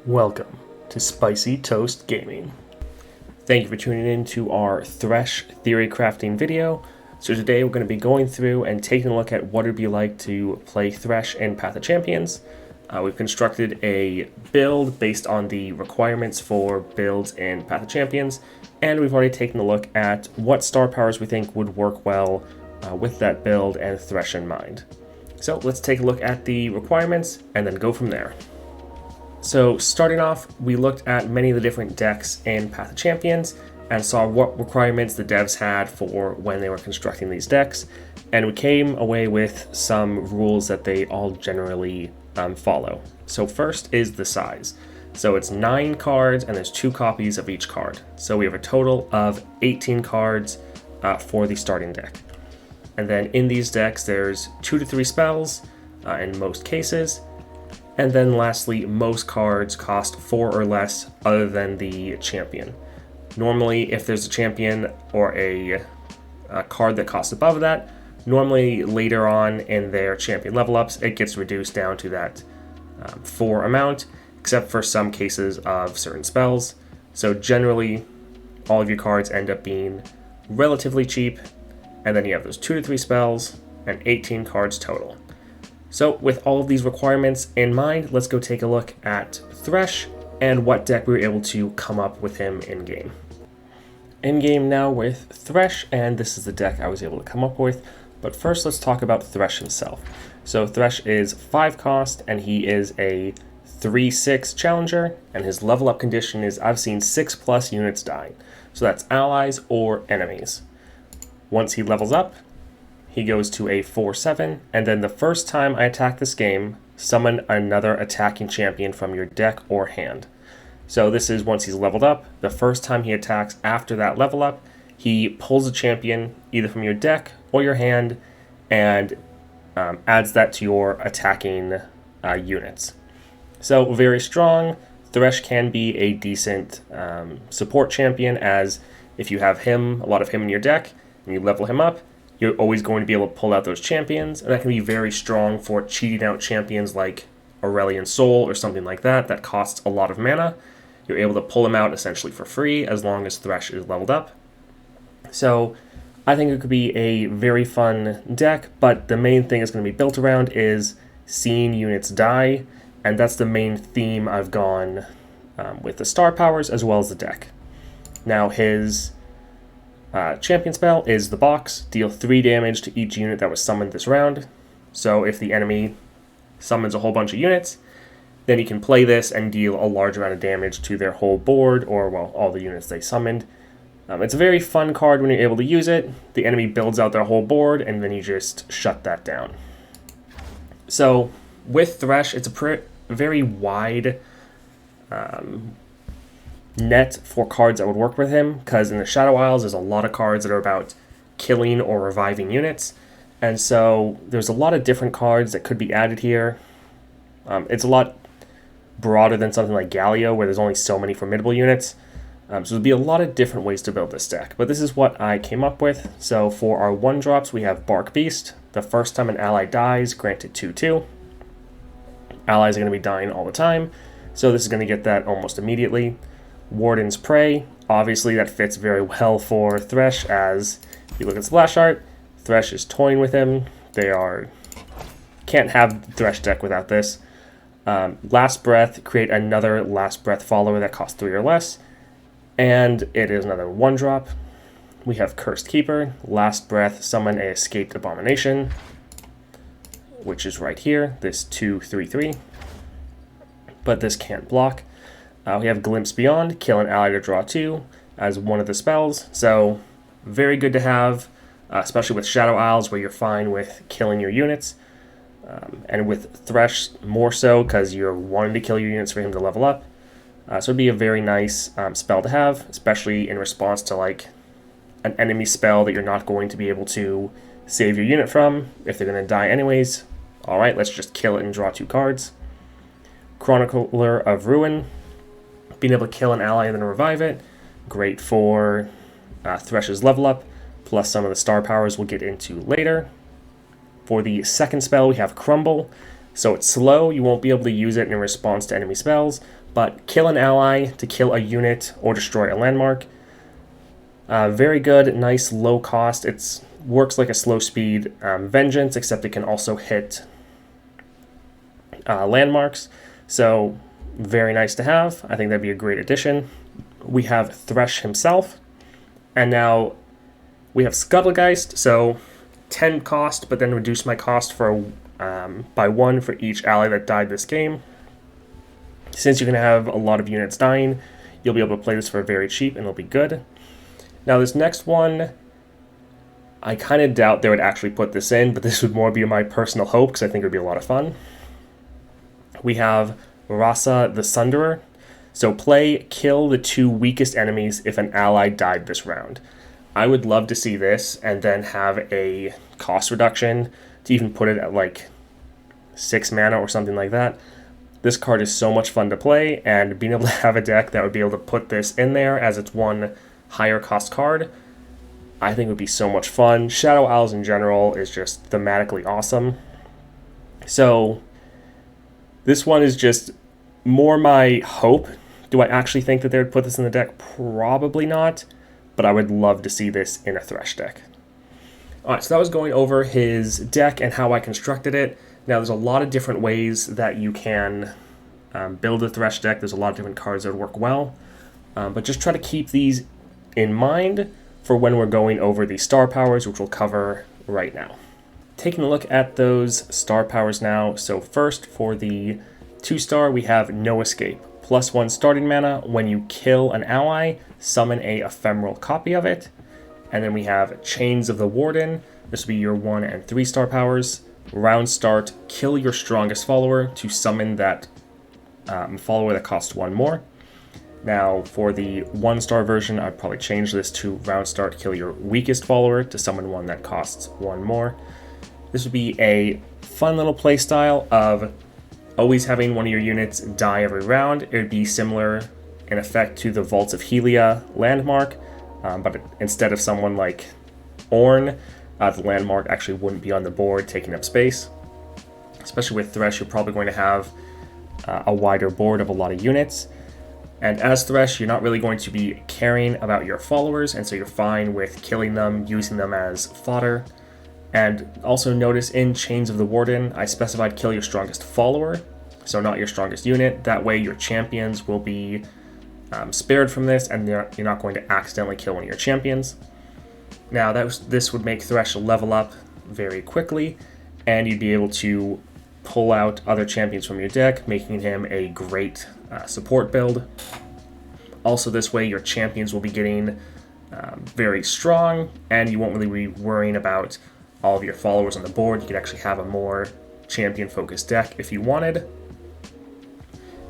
Welcome to Spicy Toast Gaming. Thank you for tuning in to our Thresh Theorycrafting video. So today we're going to be going through and taking a look at what it would be like to play Thresh in Path of Champions. We've constructed a build based on the requirements for builds in Path of Champions, and we've already taken a look at what star powers we think would work well with that build and Thresh in mind. So let's take a look at the requirements and then go from there. So starting off, we looked at many of the different decks in Path of Champions and saw what requirements the devs had for when they were constructing these decks, and we came away with some rules that they all generally follow. So first is the size. So it's 9 cards and there's 2 copies of each card. So we have a total of 18 cards for the starting deck. And then in these decks there's 2 to 3 spells in most cases. And then lastly, most cards cost 4 or less other than the champion. Normally, if there's a champion or a card that costs above that, normally later on in their champion level ups, it gets reduced down to that 4 amount, except for some cases of certain spells. So generally, all of your cards end up being relatively cheap, and then you have those 2 to 3 spells and 18 cards total. So with all of these requirements in mind, let's go take a look at Thresh and what deck we were able to come up with him in-game. In-game now with Thresh, and this is the deck I was able to come up with. But first let's talk about Thresh himself. So Thresh is 5 cost, and he is a 3/6 challenger, and his level up condition is I've seen 6+ units dying. So that's allies or enemies. Once he levels up, he goes to a 4/7, and then the first time I attack this game, summon another attacking champion from your deck or hand. So this is once he's leveled up. The first time he attacks after that level up, he pulls a champion either from your deck or your hand and adds that to your attacking units. So very strong. Thresh can be a decent support champion, as if you have him, a lot of him in your deck, and you level him up, you're always going to be able to pull out those champions, and that can be very strong for cheating out champions like Aurelian Soul or something like that that costs a lot of mana. You're able to pull them out essentially for free as long as Thresh is leveled up. So I think it could be a very fun deck, but the main thing it's going to be built around is seeing units die, and that's the main theme I've gone with the star powers as well as the deck. Now his champion spell is the box. Deal 3 damage to each unit that was summoned this round. So if the enemy summons a whole bunch of units, then you can play this and deal a large amount of damage to their whole board, or well, all the units they summoned. It's a very fun card when you're able to use it. The enemy builds out their whole board, and then you just shut that down. So with Thresh, it's a very wide net for cards that would work with him, because in the Shadow Isles there's a lot of cards that are about killing or reviving units, and so there's a lot of different cards that could be added here. It's a lot broader than something like Galio, where there's only so many formidable units, so there'll be a lot of different ways to build this deck, but this is what I came up with. So for our 1-drops, we have Bark Beast. The first time an ally dies, grant it 2/2. Allies are going to be dying all the time, so this is going to get that almost immediately. Warden's Prey, obviously that fits very well for Thresh, as if you look at splash art, Thresh is toying with him. Can't have Thresh deck without this. Last Breath, create another Last Breath follower that costs 3 or less, and it is another 1-drop. We have Cursed Keeper, Last Breath, summon a Escaped Abomination, which is right here, this 2/3/3, but this can't block. We have Glimpse Beyond, kill an ally to draw 2 as one of the spells. So very good to have, especially with Shadow Isles where you're fine with killing your units. And with Thresh more so, because you're wanting to kill your units for him to level up. So it'd be a very nice spell to have, especially in response to like an enemy spell that you're not going to be able to save your unit from if they're going to die anyways. Alright, let's just kill it and draw 2 cards. Chronicler of Ruin. Being able to kill an ally and then revive it, great for Thresh's level up, plus some of the star powers we'll get into later. For the second spell, we have Crumble. So it's slow, you won't be able to use it in response to enemy spells, but kill an ally to kill a unit or destroy a landmark. Very good, nice, low cost. It works like a slow speed Vengeance, except it can also hit landmarks. So very nice to have. I think that'd be a great addition. We have Thresh himself, and now we have Scuttlegeist. So 10 cost, but then reduce my cost for by 1 for each ally that died this game. Since you're going to have a lot of units dying, you'll be able to play this for very cheap and it'll be good. Now this next one, I kind of doubt they would actually put this in, but this would more be my personal hope because I think it would be a lot of fun. We have Rasa the Sunderer. So play kill the 2 weakest enemies if an ally died this round. I would love to see this and then have a cost reduction to even put it at like 6 mana or something like that. This card is so much fun to play, and being able to have a deck that would be able to put this in there as its one higher cost card, I think would be so much fun. Shadow Owls in general is just thematically awesome. So this one is just more my hope. Do I actually think that they would put this in the deck? Probably not, but I would love to see this in a Thresh deck. Alright, so that was going over his deck and how I constructed it. Now, there's a lot of different ways that you can build a Thresh deck. There's a lot of different cards that would work well. But just try to keep these in mind for when we're going over the star powers, which we'll cover right now. Taking a look at those star powers now. So first, for the 2-star, we have No Escape. +1 starting mana. When you kill an ally, summon a ephemeral copy of it. And then we have Chains of the Warden. This will be your 1 and 3-star powers. Round start, kill your strongest follower to summon that follower that costs 1 more. Now, for the 1-star version, I'd probably change this to round start, kill your weakest follower to summon one that costs 1 more. This would be a fun little play style of always having one of your units die every round. It would be similar in effect to the Vaults of Helia landmark, but instead of someone like Ornn, the landmark actually wouldn't be on the board taking up space. Especially with Thresh, you're probably going to have a wider board of a lot of units. And as Thresh, you're not really going to be caring about your followers, and so you're fine with killing them, using them as fodder. And also notice in Chains of the Warden, I specified kill your strongest follower, so not your strongest unit. That way your champions will be spared from this, and you're not going to accidentally kill one of your champions. Now, this would make Thresh level up very quickly, and you'd be able to pull out other champions from your deck, making him a great support build. Also, this way, your champions will be getting very strong, and you won't really be worrying about all of your followers on the board. You could actually have a more champion-focused deck if you wanted.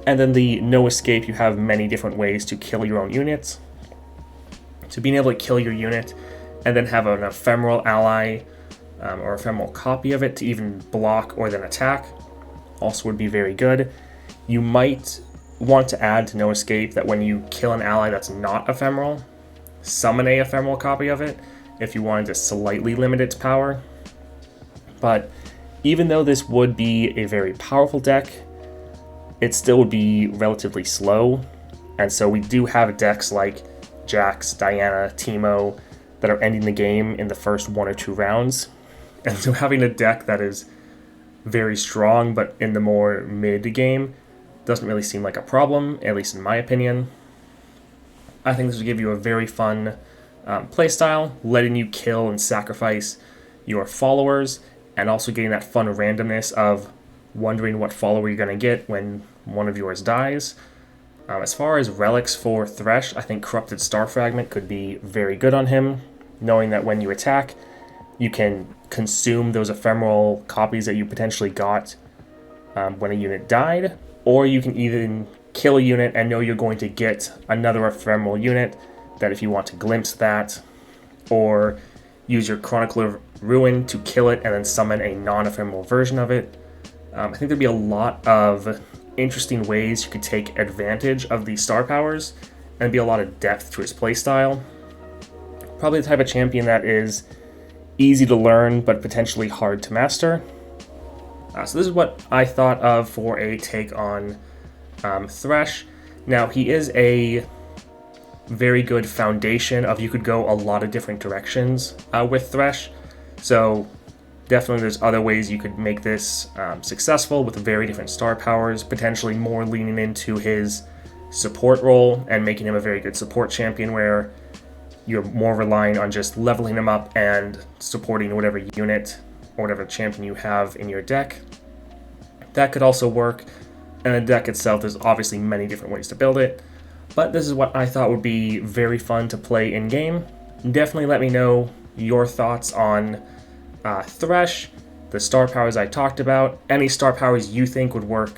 And then the No Escape, you have many different ways to kill your own units. So being able to kill your unit and then have an ephemeral ally or ephemeral copy of it to even block or then attack also would be very good. You might want to add to No Escape that when you kill an ally that's not ephemeral, summon a ephemeral copy of it if you wanted to slightly limit its power. But even though this would be a very powerful deck, it still would be relatively slow. And so we do have decks like Jax, Diana, Teemo that are ending the game in the first 1 or 2 rounds. And so having a deck that is very strong but in the more mid-game doesn't really seem like a problem, at least in my opinion. I think this would give you a very fun playstyle, letting you kill and sacrifice your followers, and also getting that fun randomness of wondering what follower you're going to get when one of yours dies. As far as relics for Thresh, I think Corrupted Star Fragment could be very good on him, knowing that when you attack, you can consume those ephemeral copies that you potentially got when a unit died, or you can even kill a unit and know you're going to get another ephemeral unit that if you want to glimpse that, or use your Chronicler Ruin to kill it and then summon a non-ephemeral version of it. I think there'd be a lot of interesting ways you could take advantage of these star powers, and be a lot of depth to his playstyle. Probably the type of champion that is easy to learn but potentially hard to master. So this is what I thought of for a take on Thresh. Now, he is a very good foundation of, you could go a lot of different directions with Thresh. So definitely there's other ways you could make this successful with very different star powers, potentially more leaning into his support role and making him a very good support champion where you're more relying on just leveling him up and supporting whatever unit or whatever champion you have in your deck. That could also work. And the deck itself, there's obviously many different ways to build it, but this is what I thought would be very fun to play in game. Definitely let me know your thoughts on Thresh, the star powers I talked about, any star powers you think would work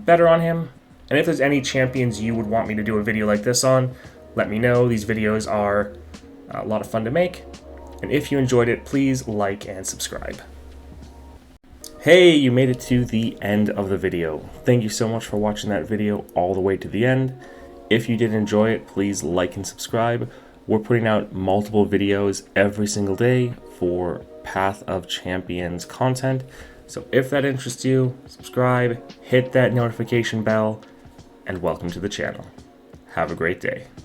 better on him, and if there's any champions you would want me to do a video like this on, let me know. These videos are a lot of fun to make, and if you enjoyed it, please like and subscribe. Hey, you made it to the end of the video. Thank you so much for watching that video all the way to the end. If you did enjoy it, please like and subscribe. We're putting out multiple videos every single day for Path of Champions content. So if that interests you, subscribe, hit that notification bell, and welcome to the channel. Have a great day.